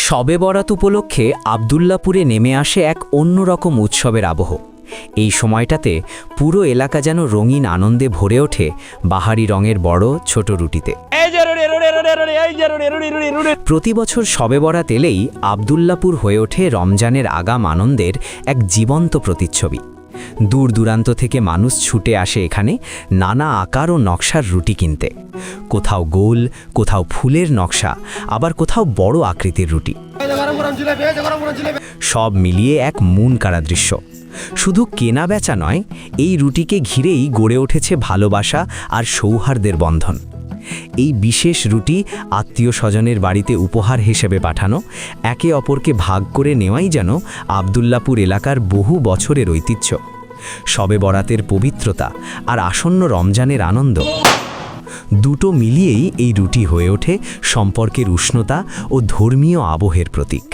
শবে বরাত উপলক্ষে আবদুল্লাপুরে নেমে আসে এক অন্যরকম উৎসবের আবহ। এই সময়টাতে পুরো এলাকা যেন রঙিন আনন্দে ভরে ওঠে বাহারি রঙের বড় ছোট রুটিতে। প্রতি বছর শবে বরাত এলেই আবদুল্লাপুর হয়ে ওঠে রমজানের আগাম আনন্দের এক জীবন্ত প্রতিচ্ছবি। দূর দূরান্ত থেকে মানুষ ছুটে আসে এখানে নানা আকার ও নকশার রুটি কিনতে। কোথাও গোল, কোথাও ফুলের নকশা, আবার কোথাও বড় আকৃতির রুটি। সব মিলিয়ে এক মন কাড়া দৃশ্য। শুধু কেনা বেচা নয়, এই রুটিকে ঘিরেই গড়ে উঠেছে ভালোবাসা আর সৌহার্দ্যের বন্ধন। এই বিশেষ রুটি আত্মীয় স্বজনের বাড়িতে উপহার হিসেবে পাঠানো, একে অপরকে ভাগ করে নেওয়াই যেন আবদুল্লাপুর এলাকার বহু বছরের ঐতিহ্য। শবে বরাতের পবিত্রতা আর আসন্ন রমজানের আনন্দ, দুটো মিলিয়েই এই রুটি হয়ে ওঠে সম্পর্কের উষ্ণতা ও ধর্মীয় আবহের প্রতীক।